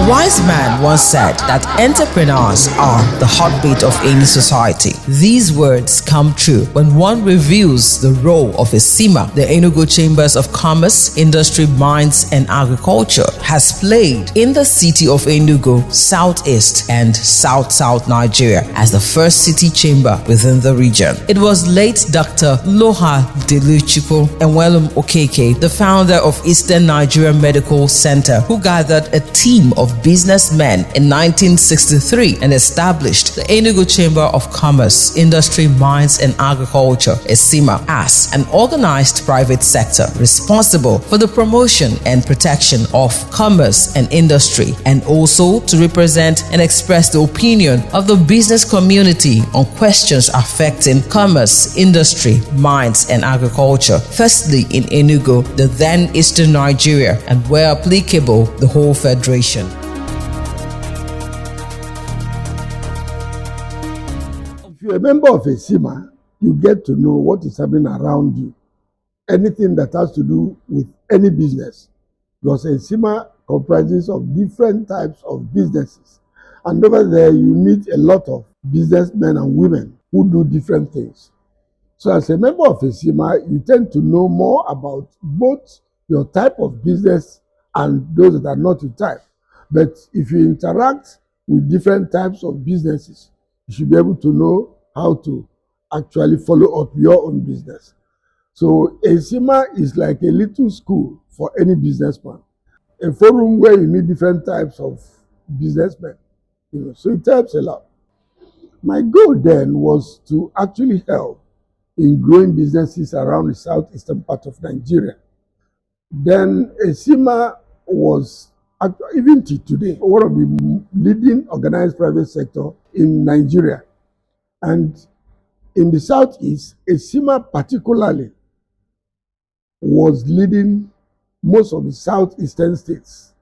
A wise man once said that entrepreneurs are the heartbeat of any society. These words come true when one reviews the role of ECCIMA, the Enugu Chambers of Commerce, Industry, Mines and Agriculture, has played in the city of Enugu, Southeast and South Nigeria as the first city chamber within the region. It was late Dr. Loha Deluchukwu Enwelum Okeke, the founder of Eastern Nigeria Medical Center, who gathered a team of businessmen in 1963 and established the Enugu Chamber of Commerce, Industry, Mines and Agriculture, ECCIMA, as an organized private sector responsible for the promotion and protection of commerce and industry, and also to represent and express the opinion of the business community on questions affecting commerce, industry, mines and agriculture, firstly in Enugu, the then Eastern Nigeria, and where applicable, the whole federation. If you're a member of ECCIMA, you get to know what is happening around you. Anything that has to do with any business. Because ECCIMA comprises of different types of businesses. And over there, you meet a lot of businessmen and women who do different things. So as a member of ECCIMA, you tend to know more about both your type of business and those that are not your type. But if you interact with different types of businesses, you should be able to know how to actually follow up your own business. So ECCIMA is like a little school for any businessman, a forum where you meet different types of businessmen. So it helps a lot. My goal then was to actually help in growing businesses around the southeastern part of Nigeria. Then ECCIMA was, even till today, one of the leading organized private sector in Nigeria. And in the southeast, ECCIMA particularly was leading most of the southeastern states.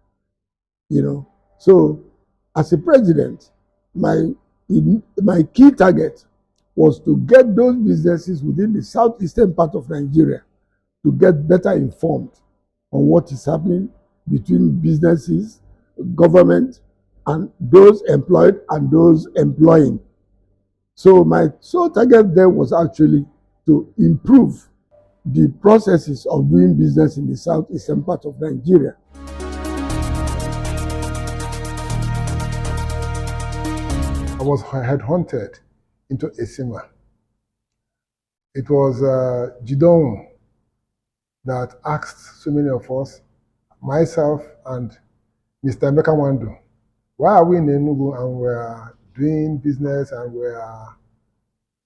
So as a president, my key target was to get those businesses within the southeastern part of Nigeria to get better informed on what is happening between businesses, government, and those employed and those employing. So my sole target there was actually to improve the processes of doing business in the southeastern part of Nigeria. I was headhunted into ECCIMA. It was Jidon that asked so many of us, myself and Mr. Emeka Wandu, why are we in Enugu and we're doing business and we're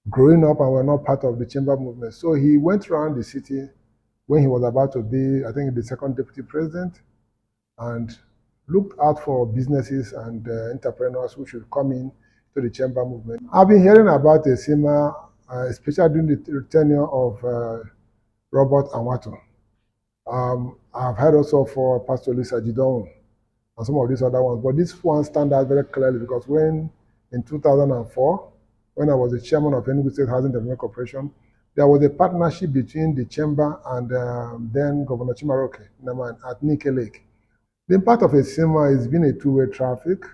growing up and we're not part of the chamber movement? So he went around the city when he was about to be, I think, the second deputy president, and looked out for businesses and entrepreneurs who should come in to the chamber movement. I've been hearing about ECCIMA, especially during the tenure of Robert Amato. I've heard also for Pastor Lisa Jidon and some of these other ones, but this one stands out very clearly because when in 2004, when I was the chairman of Enugu State Housing Development Corporation, there was a partnership between the chamber and then Governor Chimaroke Naman at Nike Lake. The impact of ECCIMA has been a two-way traffic.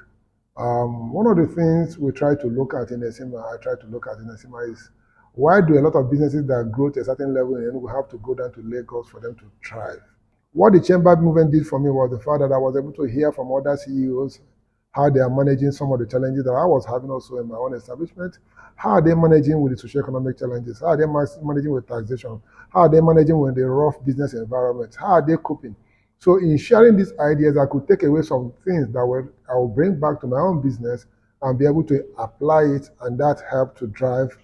One of the things we try to look at in ECCIMA, is why do a lot of businesses that grow to a certain level in Enugu have to go down to Lagos for them to thrive? What the chamber movement did for me was the fact that I was able to hear from other CEOs how they are managing some of the challenges that I was having also in my own establishment. How are they managing with the socioeconomic challenges? How are they managing with taxation? How are they managing with the rough business environment? How are they coping? So in sharing these ideas, I could take away some things that I will bring back to my own business and be able to apply it, and that helped to drive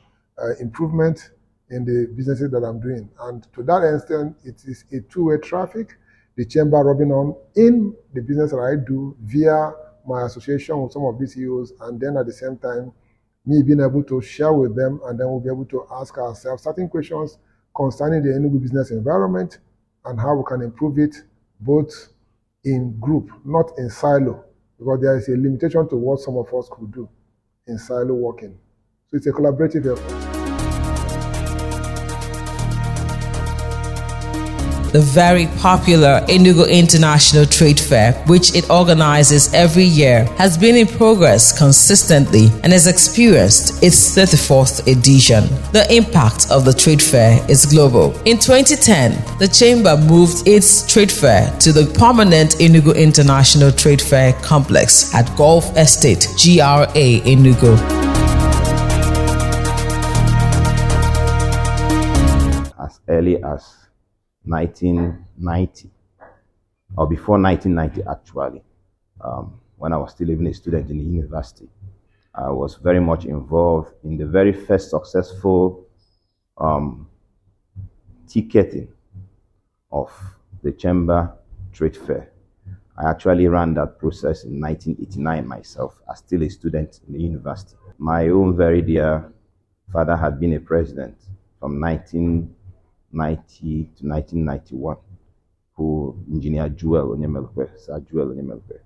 improvement in the businesses that I'm doing. And to that extent, it is a two-way traffic, the chamber rubbing on in the business that I do via my association with some of these CEOs, and then at the same time, me being able to share with them, and then we'll be able to ask ourselves certain questions concerning the Enugu business environment and how we can improve it both in group, not in silo, because there is a limitation to what some of us could do in silo working. So it's a collaborative effort. the very popular Enugu International Trade Fair, which it organizes every year, has been in progress consistently and has experienced its 34th edition. The impact of the trade fair is global. In 2010, the Chamber moved its trade fair to the permanent Enugu International Trade Fair complex at Gulf Estate, GRA, Enugu. As early as 1990, or before 1990 actually, when I was still even a student in the university, I was very much involved in the very first successful ticketing of the Chamber Trade Fair. I actually ran that process in 1989 myself, as still a student in the university. My own very dear father had been a president from 1990 to 1991, who Engineer Joel Onyemelukwe, Sir Joel Onyemelukwe.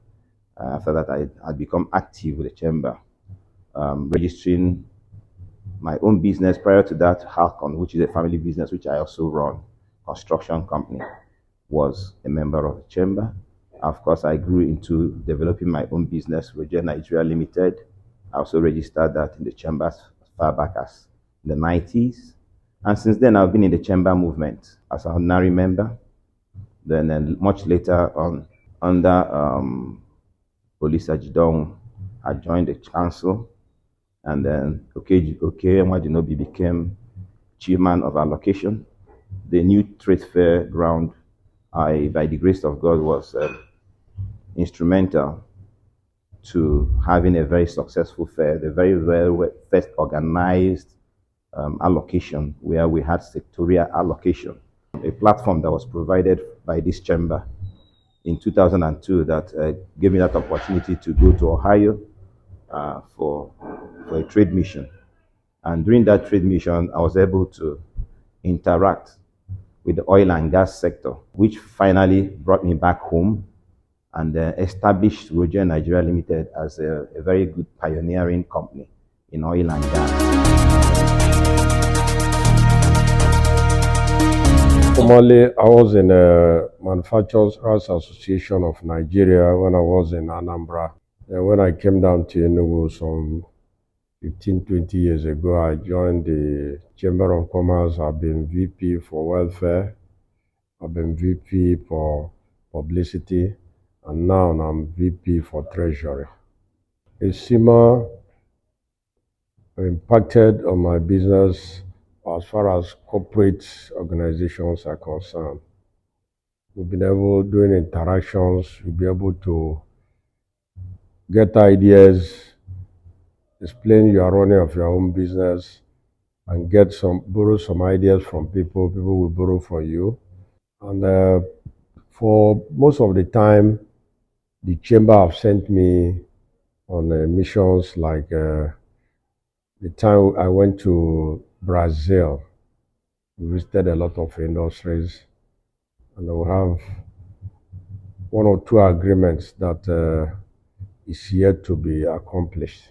After that, I had become active with the Chamber, registering my own business. Prior to that, Halcon, which is a family business which I also run, construction company, was a member of the Chamber. Of course, I grew into developing my own business, Enugu and Nigeria Limited. I also registered that in the Chamber as far back as the 90s. And since then, I've been in the Chamber movement as an ordinary member. Then much later on, under Police Ajidong, I joined the council. And then Mwadinobi became chairman of allocation. The new trade fair ground, by the grace of God, was instrumental to having a very successful fair, the very first organized allocation where we had sectorial allocation, a platform that was provided by this chamber in 2002 that gave me that opportunity to go to Ohio for a trade mission. And during that trade mission, I was able to interact with the oil and gas sector, which finally brought me back home and established Enugu and Nigeria Limited as a very good pioneering company in oil and gas. Formerly, I was in a Manufacturers Association of Nigeria when I was in Anambra. And when I came down to Enugu some 15-20 years ago, I joined the Chamber of Commerce. I've been VP for welfare, I've been VP for publicity, and now I'm VP for treasury. ECCIMA impacted on my business as far as corporate organizations are concerned. We've been able, doing interactions, we'll be able to get ideas, explain your running of your own business, and borrow some ideas from people. People will borrow from you. And for most of the time, the chamber have sent me on missions, like the time I went to Brazil. We visited a lot of industries, and we have one or two agreements that is yet to be accomplished.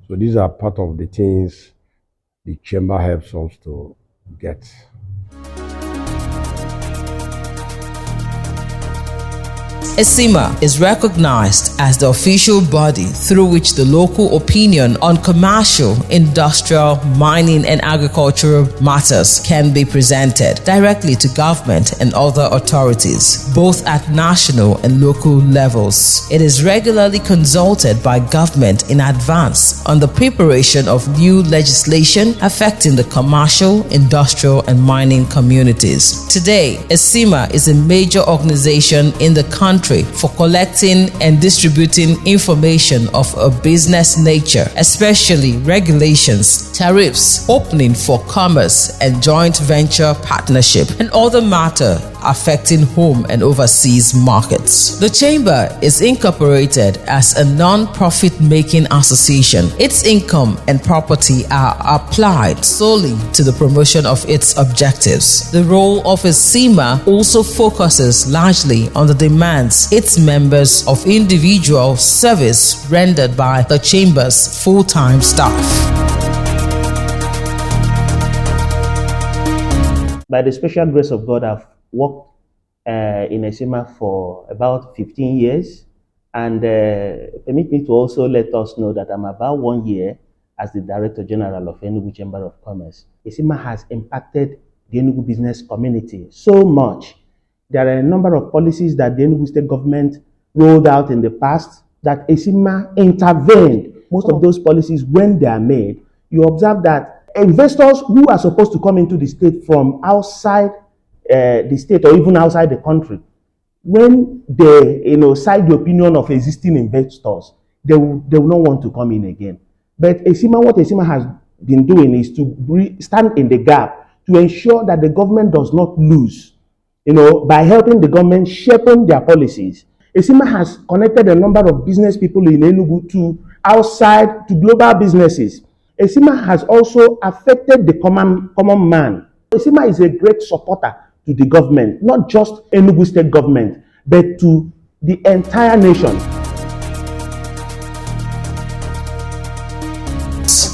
So these are part of the things the chamber helps us to get. ECCIMA is recognized as the official body through which the local opinion on commercial, industrial, mining, and agricultural matters can be presented directly to government and other authorities, both at national and local levels. It is regularly consulted by government in advance on the preparation of new legislation affecting the commercial, industrial, and mining communities. Today, ECCIMA is a major organization in the country for collecting and distributing information of a business nature, especially regulations, tariffs, opening for commerce and joint venture partnership, and other matters affecting home and overseas markets. The Chamber is incorporated as a non-profit making association. Its income and property are applied solely to the promotion of its objectives. The role of ECCIMA also focuses largely on the demands its members of individual service rendered by the Chamber's full-time staff. By the special grace of God, I've worked in ECCIMA for about 15 years. And permit me to also let us know that I'm about 1 year as the Director General of Enugu Chamber of Commerce. ECCIMA has impacted the Enugu business community so much. There are a number of policies that the Enugu state government rolled out in the past that ECCIMA intervened. Most of those policies, when they are made, you observe that investors who are supposed to come into the state from outside the state or even outside the country, when they cite the opinion of existing investors, they will not want to come in again. But what ECCIMA has been doing is to stand in the gap to ensure that the government does not lose, by helping the government sharpen their policies. ECCIMA has connected a number of business people in Enugu to global businesses. ECCIMA has also affected the common man. ECCIMA is a great supporter to the government, not just Enugu state government, but to the entire nation.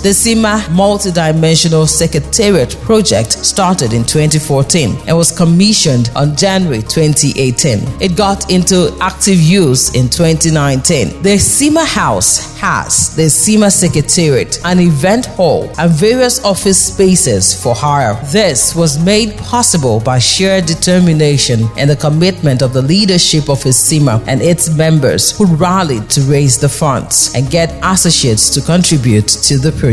The ECCIMA Multidimensional Secretariat project started in 2014 and was commissioned on January 2018. It got into active use in 2019. The ECCIMA House has the ECCIMA Secretariat, an event hall, and various office spaces for hire. This was made possible by sheer determination and the commitment of the leadership of ECCIMA and its members, who rallied to raise the funds and get associates to contribute to the project.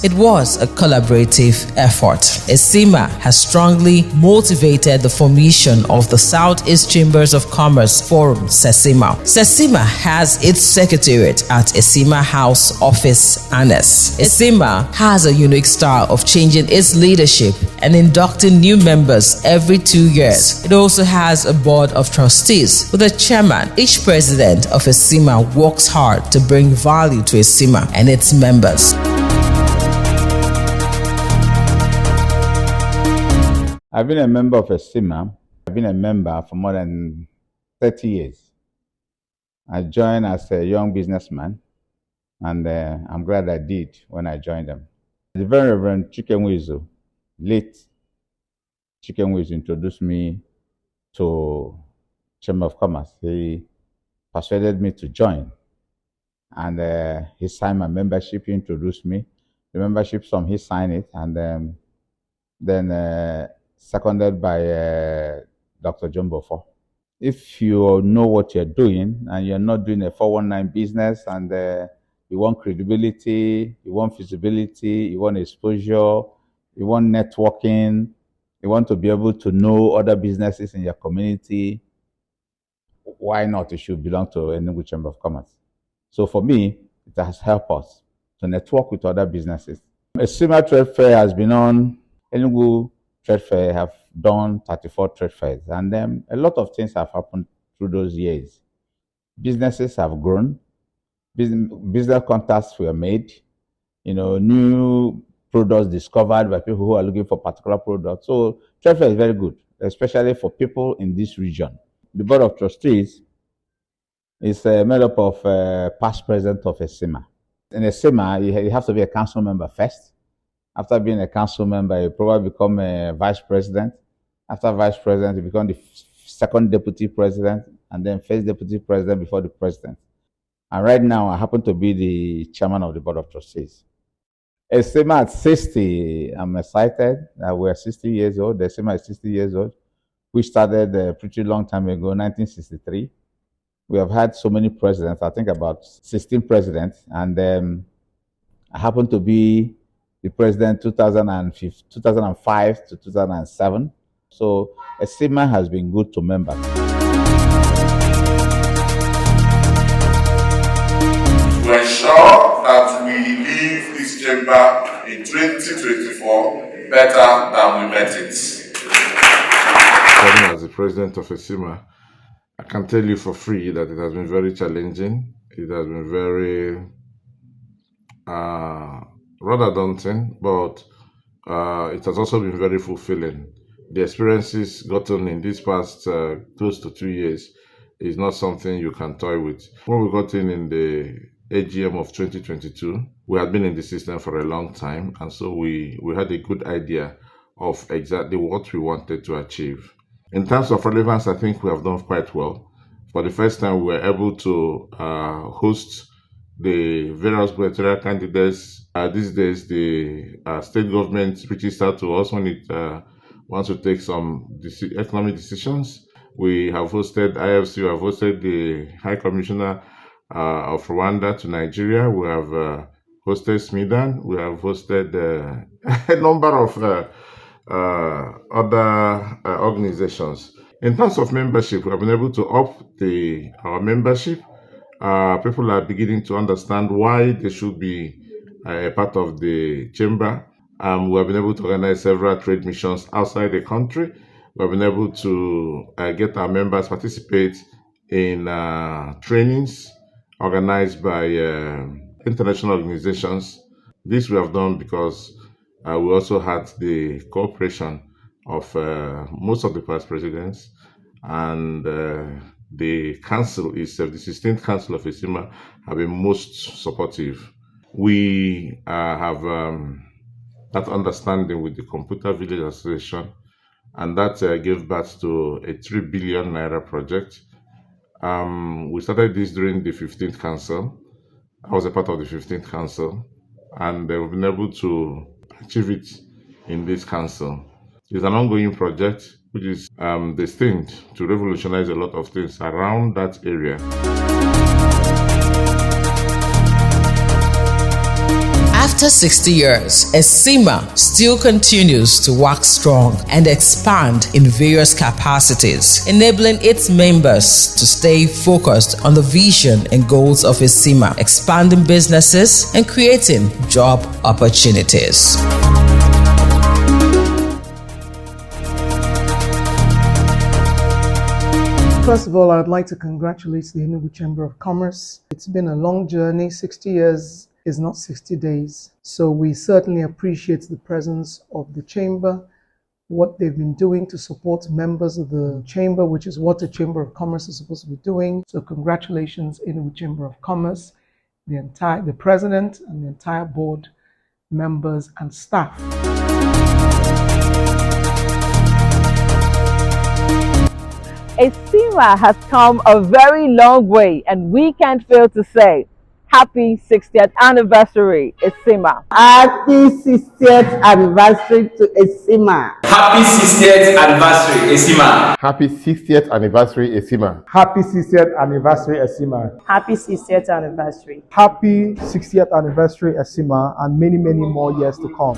It was a collaborative effort. ECCIMA has strongly motivated the formation of the Southeast Chambers of Commerce Forum, ECCIMA. ECCIMA has its secretariat at ECCIMA House Office Annex. ECCIMA has a unique style of changing its leadership and inducting new members every 2 years. It also has a board of trustees with a chairman. Each president of ECCIMA works hard to bring value to ECCIMA and its members. I've been a member of ECCIMA. I've been a member for more than 30 years. I joined as a young businessman, and I'm glad I did when I joined them. The very Reverend Chikenwizu, late Chikenwizu, introduced me to Chamber of Commerce. He persuaded me to join, and he signed my membership. He introduced me. The membership form, he signed it, and then seconded by Dr. John Bofo. If you know what you're doing and you're not doing a 419 business, and you want credibility, you want visibility, you want exposure, you want networking, you want to be able to know other businesses in your community, why not? You should belong to Enugu Chamber of Commerce. So for me, it has helped us to network with other businesses. ECCIMA Trade Fair has been on. Enugu Trade Fair have done 34 trade fairs, and a lot of things have happened through those years. Businesses have grown, business contacts were made, new products discovered by people who are looking for particular products. So trade fair is very good, especially for people in this region. The board of trustees is made up of past president of ECCIMA. In ECCIMA, you have to be a council member first. After being a council member, you probably become a vice president. After vice president, you become the second deputy president, and then first deputy president before the president. And right now, I happen to be the chairman of the board of trustees. ECCIMA at 60, I'm excited that we're 60 years old. The ECCIMA is 60 years old. We started a pretty long time ago, 1963. We have had so many presidents, I think about 16 presidents, and I happen to be the president 2005 to 2007. So ECCIMA has been good to members. To ensure that we leave this chamber in 2024 better than we met it. As the president of ECCIMA, I can tell you for free that it has been very challenging. It has been very rather daunting, but it has also been very fulfilling. The experiences gotten in these past close to 2 years is not something you can toy with. When we got in the AGM of 2022, we had been in the system for a long time, and so we had a good idea of exactly what we wanted to achieve. In terms of relevance, I think we have done quite well. For the first time, we were able to host the various gubernatorial candidates. These days, the state government reaches out to us when it wants to take some economic decisions. We have hosted IFC, we have hosted the High Commissioner of Rwanda to Nigeria. We have hosted SMIDAN. We have hosted a number of other organizations. In terms of membership, we have been able to up our membership. People are beginning to understand why they should be a part of the chamber. We have been able to organize several trade missions outside the country. We have been able to get our members participate in trainings organized by international organizations. This we have done because we also had the cooperation of most of the past presidents, and the council itself, the 16th Council of ECCIMA, have been most supportive. We have that understanding with the Computer Village Association, and that gave birth to a 3 billion naira project. We started this during the 15th Council. I was a part of the 15th Council, and we've been able to achieve it in this council. It's an ongoing project which is destined to revolutionize a lot of things around that area. After 60 years, ECCIMA still continues to work strong and expand in various capacities, enabling its members to stay focused on the vision and goals of ECCIMA, expanding businesses and creating job opportunities. First of all, I'd like to congratulate the Enugu Chamber of Commerce. It's been a long journey. 60 years is not 60 days. So we certainly appreciate the presence of the Chamber, what they've been doing to support members of the Chamber, which is what the Chamber of Commerce is supposed to be doing. So congratulations, Enugu Chamber of Commerce, the President and the entire board, members and staff. ECCIMA has come a very long way, and we can't fail to say happy 60th anniversary, ECCIMA. Happy 60th anniversary to ECCIMA. Happy 60th anniversary, ECCIMA. Happy 60th anniversary, ECCIMA. Happy 60th anniversary, ECCIMA. Happy 60th anniversary. Happy 60th anniversary, ECCIMA, and many, many more years to come.